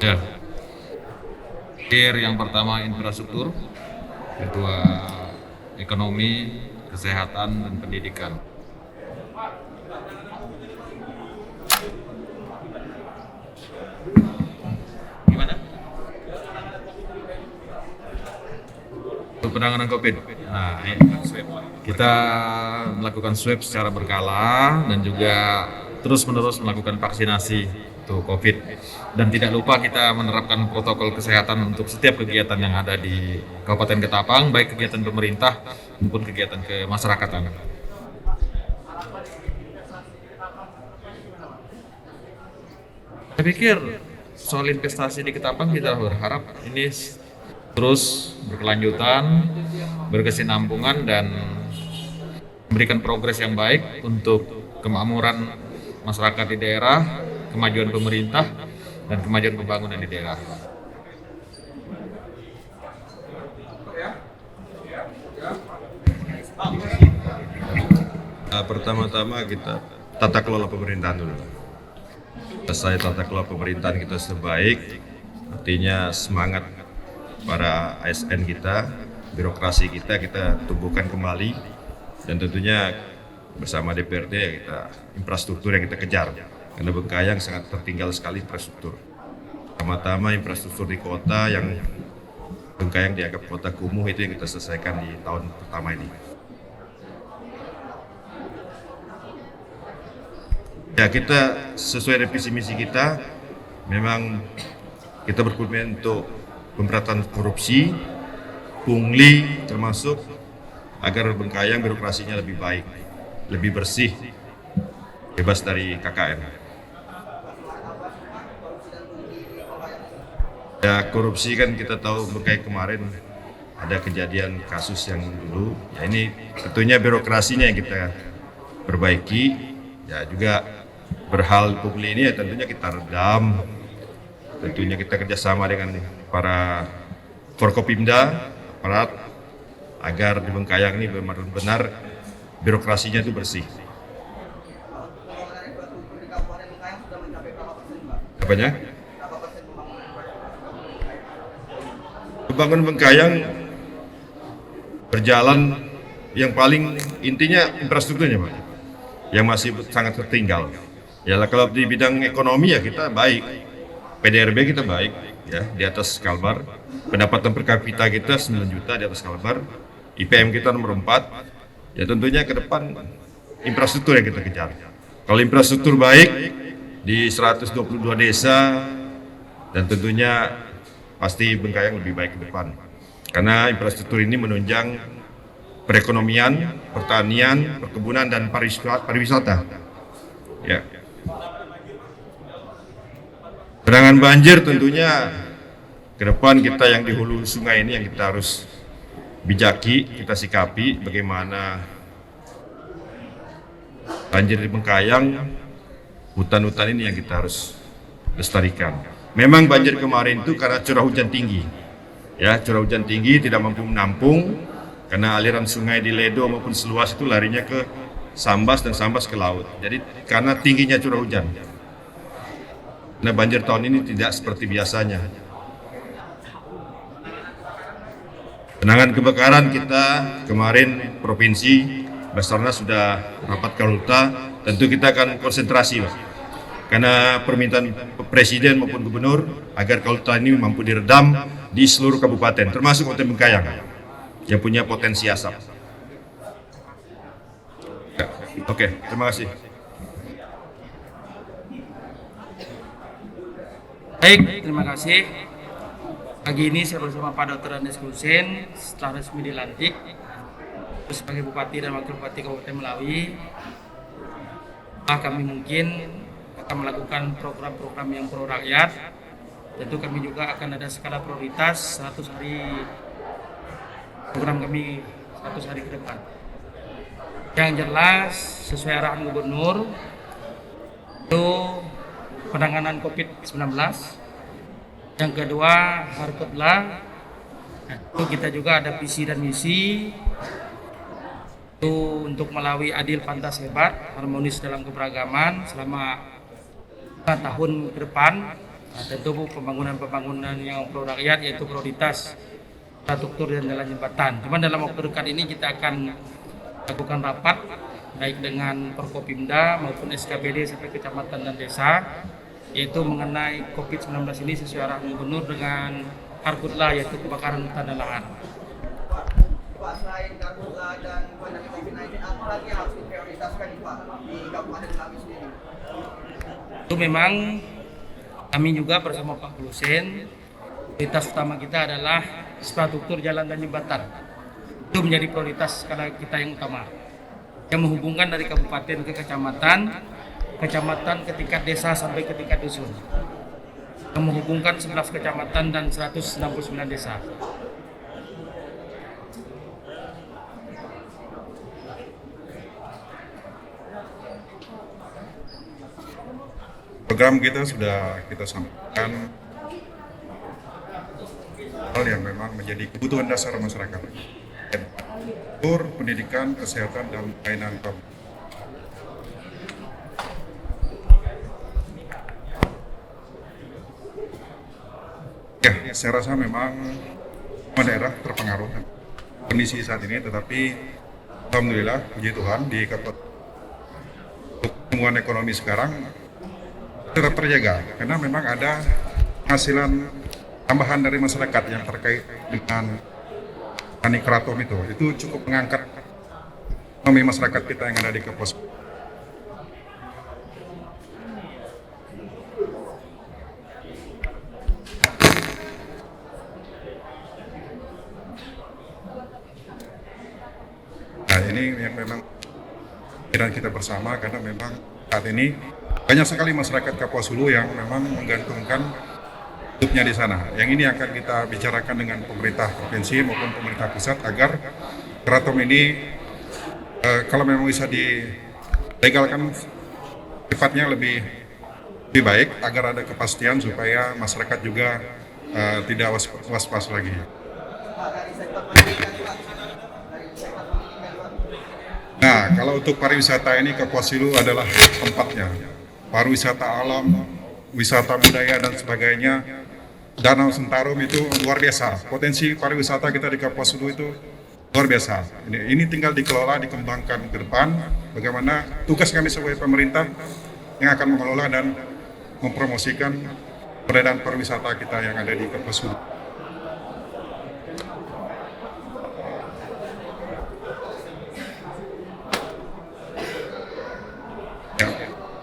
Ya. Yang pertama infrastruktur, kedua ekonomi, kesehatan dan pendidikan. Gimana? Untuk penanganan COVID, nah ini swab. Kita melakukan swab secara berkala dan juga terus-menerus melakukan vaksinasi untuk COVID. Dan tidak lupa kita menerapkan protokol kesehatan untuk setiap kegiatan yang ada di Kabupaten Ketapang, baik kegiatan pemerintah maupun kegiatan kemasyarakatan. Saya pikir soal investasi di Ketapang kita berharap ini terus berkelanjutan, berkesinambungan dan memberikan progres yang baik untuk kemakmuran masyarakat di daerah, kemajuan pemerintah, dan kemajuan pembangunan di daerah. Pertama-tama kita tata kelola pemerintahan dulu. Selesai tata kelola pemerintahan kita sebaik, artinya semangat para ASN kita, birokrasi kita tumbuhkan kembali, dan tentunya bersama DPRD ya kita infrastruktur yang kita kejar, karena Bengkayang sangat tertinggal sekali infrastruktur. Pertama-tama infrastruktur di kota yang Bengkayang dianggap kota kumuh itu yang kita selesaikan di tahun pertama ini. Ya, kita sesuai dengan visi misi kita, memang kita berkomitmen untuk pemberantasan korupsi, pungli termasuk, agar Bengkayang birokrasinya lebih baik, lebih bersih, bebas dari KKN. Ya, korupsi kan kita tahu Bengkayang kemarin ada kejadian kasus yang dulu, ya ini tentunya birokrasinya yang kita perbaiki, ya juga berhal pungli ini ya tentunya kita redam, tentunya kita kerjasama dengan para Forkopimda, aparat, agar di Bengkayang ini benar-benar birokrasinya itu bersih. Apanya? Pembangunan Bengkayang berjalan, yang paling intinya infrastrukturnya Pak, yang masih sangat tertinggal. Ya kalau di bidang ekonomi ya kita baik, PDRB kita baik ya di atas Kalbar, pendapatan per kapita kita 9 juta di atas Kalbar, IPM kita nomor 4. Ya tentunya ke depan infrastruktur yang kita kejar. Kalau infrastruktur baik di 122 desa, dan tentunya pasti Bengkayang lebih baik ke depan. Karena infrastruktur ini menunjang perekonomian, pertanian, perkebunan, dan pariwisata. Ya. Penanganan banjir tentunya ke depan kita yang di hulu sungai ini yang kita harus bijaki, kita sikapi bagaimana banjir di Bengkayang, hutan-hutan ini yang kita harus lestarikan. Memang banjir kemarin itu karena curah hujan tinggi. Ya, curah hujan tinggi tidak mampu menampung, karena aliran sungai di Ledo maupun seluas itu larinya ke Sambas dan Sambas ke laut. Jadi karena tingginya curah hujan. Nah, banjir tahun ini tidak seperti biasanya. Penanganan kebakaran kita kemarin provinsi Basarnas sudah rapat Karhutla, tentu kita akan konsentrasi Pak. Karena permintaan Presiden maupun Gubernur agar Karhutla ini mampu diredam di seluruh kabupaten, termasuk Kabupaten Bengkayang yang punya potensi asap. Ya, oke, terima kasih. Baik, terima kasih. Pagi ini saya bersama Pak Dr. Andes Husein setelah resmi dilantik sebagai Bupati dan Wakil Bupati Kabupaten Melawi. Kami mungkin akan melakukan program-program yang pro rakyat. Tentu kami juga akan ada skala prioritas 100 hari program kami 100 hari ke depan. Yang jelas sesuai arahan Gubernur itu penanganan COVID-19. Yang kedua, Harkotla. Itu kita juga ada visi dan misi itu untuk Melawi adil, pantas, hebat, harmonis dalam keberagaman selama 5 tahun ke depan. Nah, tentu pembangunan yang pro rakyat yaitu prioritas infrastruktur dan jalan jembatan. Cuman dalam waktu dekat ini kita akan lakukan rapat baik dengan Forkopimda maupun SKPD sampai kecamatan dan desa, yaitu mengenai COVID-19 ini sesuai arahan Gubernur dengan Karhutla, yaitu kebakaran hutan dan lahan. Pak, selain Karhutla dan penanganan COVID-19, apa lagi yang harus diprioritaskan Pak di Kabupaten Melawi sendiri? Itu memang kami juga bersama Pak Kulusen, prioritas utama kita adalah infrastruktur jalan dan jembatan. Itu menjadi prioritas karena kita yang utama. Yang menghubungkan dari kabupaten ke kecamatan, kecamatan ke tingkat desa sampai ke tingkat dusun. Yang menghubungkan 11 kecamatan dan 169 desa. Program kita sudah kita sampaikan hal yang memang menjadi kebutuhan dasar masyarakat. Pendidikan, kesehatan, dan pelayanan publik. Ya, saya rasa memang semua daerah terpengaruh kondisi saat ini, tetapi alhamdulillah, puji Tuhan, di pertumbuhan ekonomi sekarang tetap terjaga karena memang ada penghasilan tambahan dari masyarakat yang terkait dengan tani keraton itu cukup mengangkat ekonomi masyarakat kita yang ada di Kapuas. Nah, ini yang memang pikiran kita bersama karena memang saat ini banyak sekali masyarakat Kapuas Hulu yang memang menggantungkan hidupnya di sana. Yang ini akan kita bicarakan dengan pemerintah provinsi maupun pemerintah pusat agar keraton ini kalau memang bisa dilegalkan sifatnya lebih baik agar ada kepastian supaya masyarakat juga tidak was-was lagi. Nah, kalau untuk pariwisata ini Kapuas Hulu adalah tempatnya. Pariwisata alam, wisata budaya dan sebagainya, Danau Sentarum itu luar biasa. Potensi pariwisata kita di Kapuas Hulu itu luar biasa. Ini tinggal dikelola, dikembangkan ke depan. Bagaimana tugas kami sebagai pemerintah yang akan mengelola dan mempromosikan peredaran pariwisata kita yang ada di Kapuas Hulu.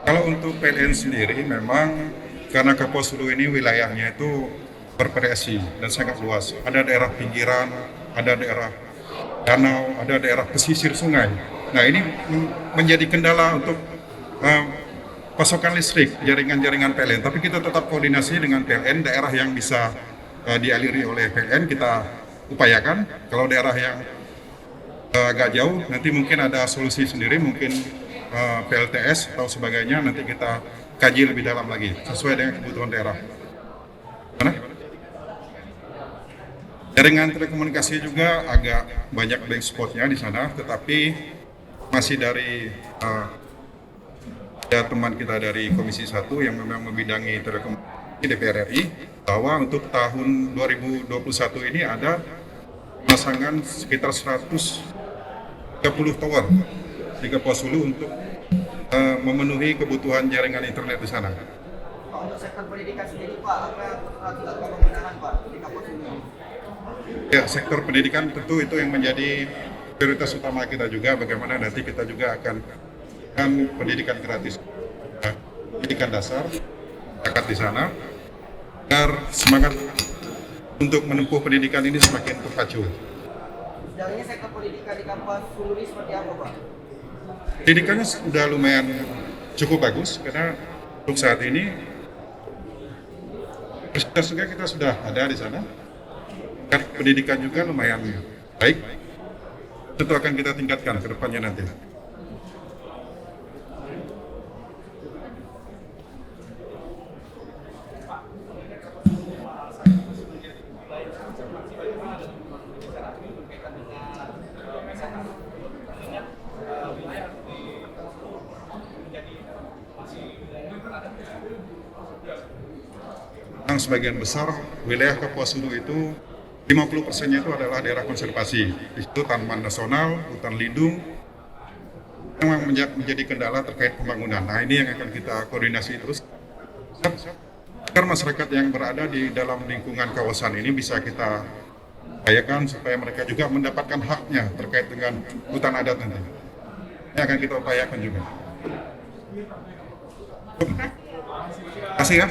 Kalau untuk PLN sendiri memang karena Kapuas Hulu ini wilayahnya itu bervariasi dan sangat luas. Ada daerah pinggiran, ada daerah danau, ada daerah pesisir sungai. Nah, ini menjadi kendala untuk pasokan listrik, jaringan-jaringan PLN. Tapi kita tetap koordinasi dengan PLN, daerah yang bisa dialiri oleh PLN kita upayakan. Kalau daerah yang agak jauh, nanti mungkin ada solusi sendiri, mungkin PLTS atau sebagainya, nanti kita kaji lebih dalam lagi sesuai dengan kebutuhan daerah. Mana? Jaringan telekomunikasi juga agak banyak blank spotnya di sana, tetapi masih dari ada teman kita dari Komisi 1 yang memang membidangi telekomunikasi DPR RI bahwa untuk tahun 2021 ini ada pemasangan sekitar 130 tower di Kapuas Hulu untuk memenuhi kebutuhan jaringan internet di sana. Untuk sektor pendidikan sendiri Pak, apa yang dilakukan pembenahan Pak di Kapuas Hulu? Ya, sektor pendidikan tentu itu yang menjadi prioritas utama kita juga. Bagaimana nanti kita juga akan pendidikan gratis, pendidikan dasar, masyarakat di sana, agar semangat untuk menempuh pendidikan ini semakin terpacu. Sejauh ini sektor pendidikan di Kapuas Hulu ini seperti apa Pak? Pendidikannya sudah lumayan cukup bagus karena untuk saat ini universitas juga kita sudah ada di sana. Dan pendidikan juga lumayan baik. Tentu akan kita tingkatkan ke depannya nanti. Sebagian besar wilayah Kapuas Hulu itu 50%-nya itu adalah daerah konservasi. Di situ tanaman nasional, hutan lindung, memang menjadi kendala terkait pembangunan. Nah, ini yang akan kita koordinasi terus agar masyarakat yang berada di dalam lingkungan kawasan ini bisa kita upayakan supaya mereka juga mendapatkan haknya terkait dengan hutan adat nanti. Ini akan kita upayakan juga. kasih ya.